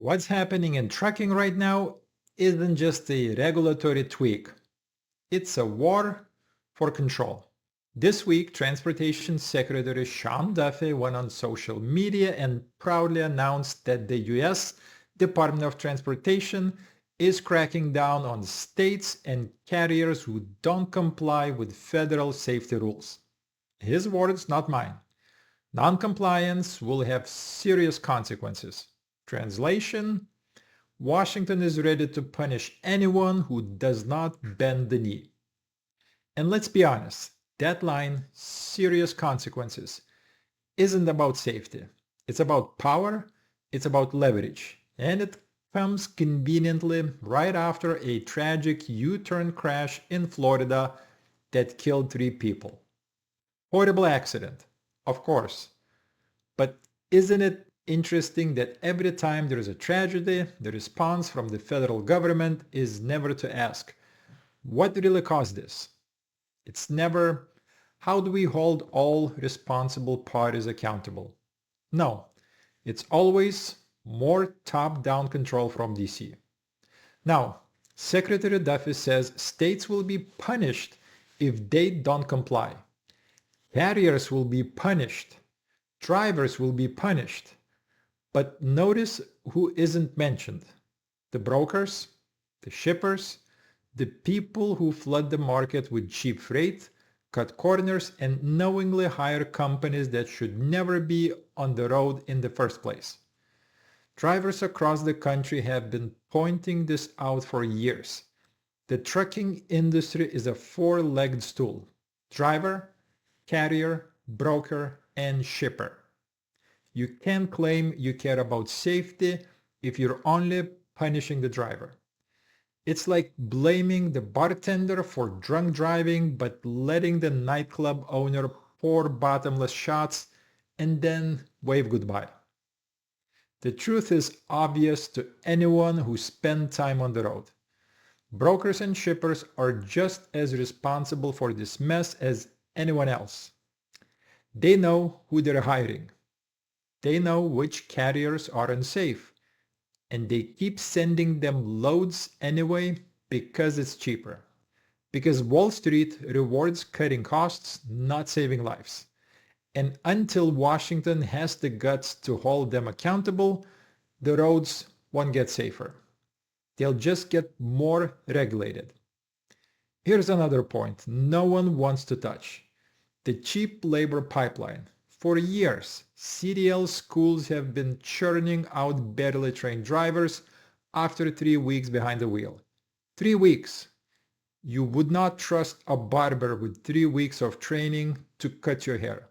What's happening in trucking right now isn't just a regulatory tweak, it's a war for control. This week, Transportation Secretary Sean Duffy went on social media and proudly announced that the US Department of Transportation is cracking down on states and carriers who don't comply with federal safety rules. His words, not mine. Noncompliance will have serious consequences. Translation: Washington is ready to punish anyone who does not bend the knee. And let's be honest, that line, serious consequences, isn't about safety. It's about power, it's about leverage. And it comes conveniently right after a tragic U-turn crash in Florida that killed 3 people. Horrible accident, of course. But isn't it interesting that every time there is a tragedy, the response from the federal government is never to ask, what really caused this? It's never, how do we hold all responsible parties accountable? No, it's always more top-down control from DC. Now, Secretary Duffy says states will be punished if they don't comply. Carriers will be punished. Drivers will be punished. But notice who isn't mentioned. The brokers, the shippers, the people who flood the market with cheap freight, cut corners, and knowingly hire companies that should never be on the road in the first place. Drivers across the country have been pointing this out for years. The trucking industry is a four-legged stool: driver, carrier, broker, and shipper. You can't claim you care about safety if you're only punishing the driver. It's like blaming the bartender for drunk driving but letting the nightclub owner pour bottomless shots and then wave goodbye. The truth is obvious to anyone who spent time on the road. Brokers and shippers are just as responsible for this mess as anyone else. They know who they're hiring. They know which carriers are unsafe, and they keep sending them loads anyway because it's cheaper. Because Wall Street rewards cutting costs, not saving lives. And until Washington has the guts to hold them accountable, the roads won't get safer. They'll just get more regulated. Here's another point no one wants to touch: the cheap labor pipeline. For years, CDL schools have been churning out barely trained drivers after 3 weeks behind the wheel. 3 weeks! You would not trust a barber with 3 weeks of training to cut your hair.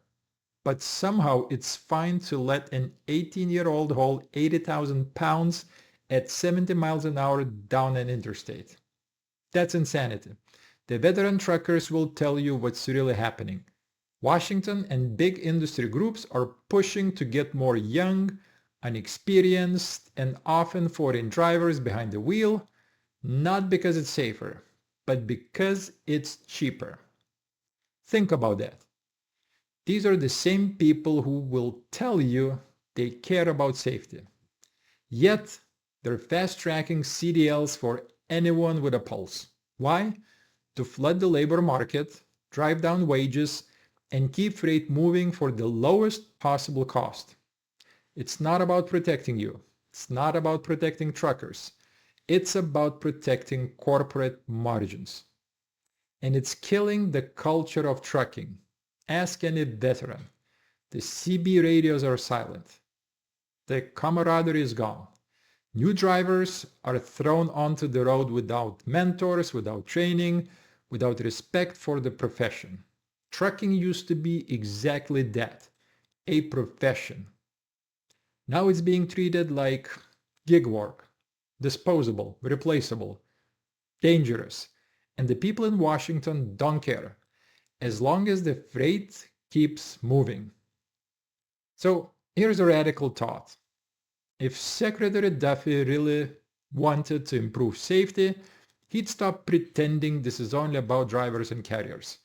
But somehow it's fine to let an 18-year-old haul 80,000 pounds at 70 miles an hour down an interstate. That's insanity. The veteran truckers will tell you what's really happening. Washington and big industry groups are pushing to get more young, inexperienced, and often foreign drivers behind the wheel, not because it's safer, but because it's cheaper. Think about that. These are the same people who will tell you they care about safety. Yet, they're fast-tracking CDLs for anyone with a pulse. Why? To flood the labor market, drive down wages, and keep freight moving for the lowest possible cost. It's not about protecting you. It's not about protecting truckers. It's about protecting corporate margins. And it's killing the culture of trucking. Ask any veteran. The CB radios are silent. The camaraderie is gone. New drivers are thrown onto the road without mentors, without training, without respect for the profession. Trucking used to be exactly that, a profession. Now it's being treated like gig work, disposable, replaceable, dangerous, and the people in Washington don't care, as long as the freight keeps moving. So here's a radical thought. If Secretary Duffy really wanted to improve safety, he'd stop pretending this is only about drivers and carriers.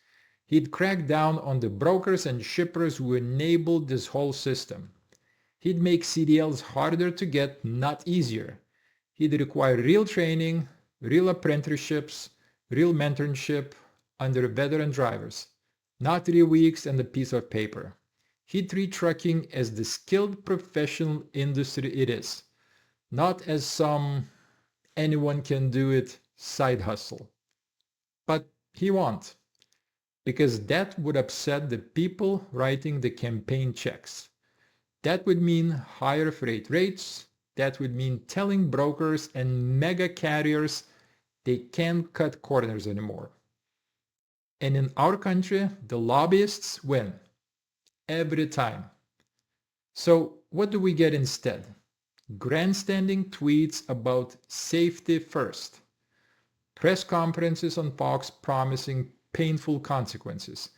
He'd crack down on the brokers and shippers who enabled this whole system. He'd make CDLs harder to get, not easier. He'd require real training, real apprenticeships, real mentorship under veteran drivers, not 3 weeks and a piece of paper. He'd treat trucking as the skilled professional industry it is, not as some anyone can do it side hustle. But he won't, because that would upset the people writing the campaign checks. That would mean higher freight rates. That would mean telling brokers and mega carriers they can't cut corners anymore. And in our country, the lobbyists win every time. So what do we get instead? Grandstanding tweets about safety first. Press conferences on Fox promising painful consequences.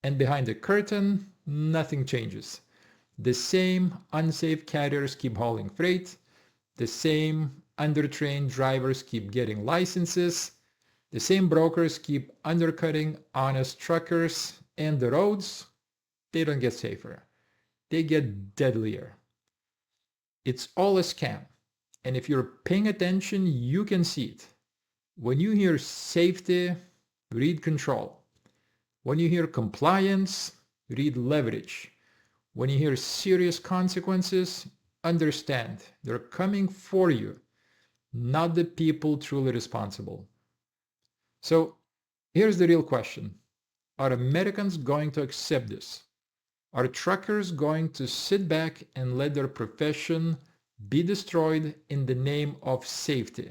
And behind the curtain, nothing changes. The same unsafe carriers keep hauling freight. The same undertrained drivers keep getting licenses. The same brokers keep undercutting honest truckers. And the roads, they don't get safer. They get deadlier. It's all a scam. And if you're paying attention, you can see it. When you hear safety, read control. When you hear compliance, read leverage. When you hear serious consequences, understand they're coming for you, not the people truly responsible. So here's the real question. Are Americans going to accept this? Are truckers going to sit back and let their profession be destroyed in the name of safety?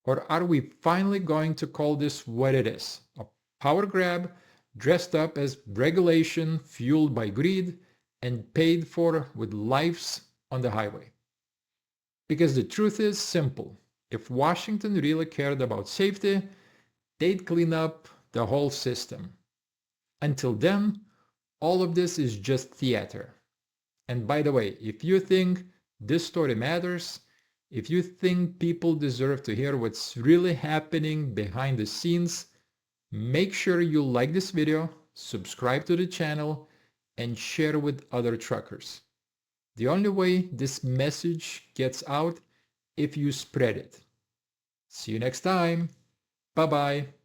Or are we finally going to call this what it is? A power grab dressed up as regulation fueled by greed and paid for with lives on the highway. Because the truth is simple. If Washington really cared about safety, they'd clean up the whole system. Until then, all of this is just theater. And by the way, if you think this story matters, if you think people deserve to hear what's really happening behind the scenes, make sure you like this video, subscribe to the channel, and share with other truckers. The only way this message gets out if you spread it. See you next time. Bye-bye.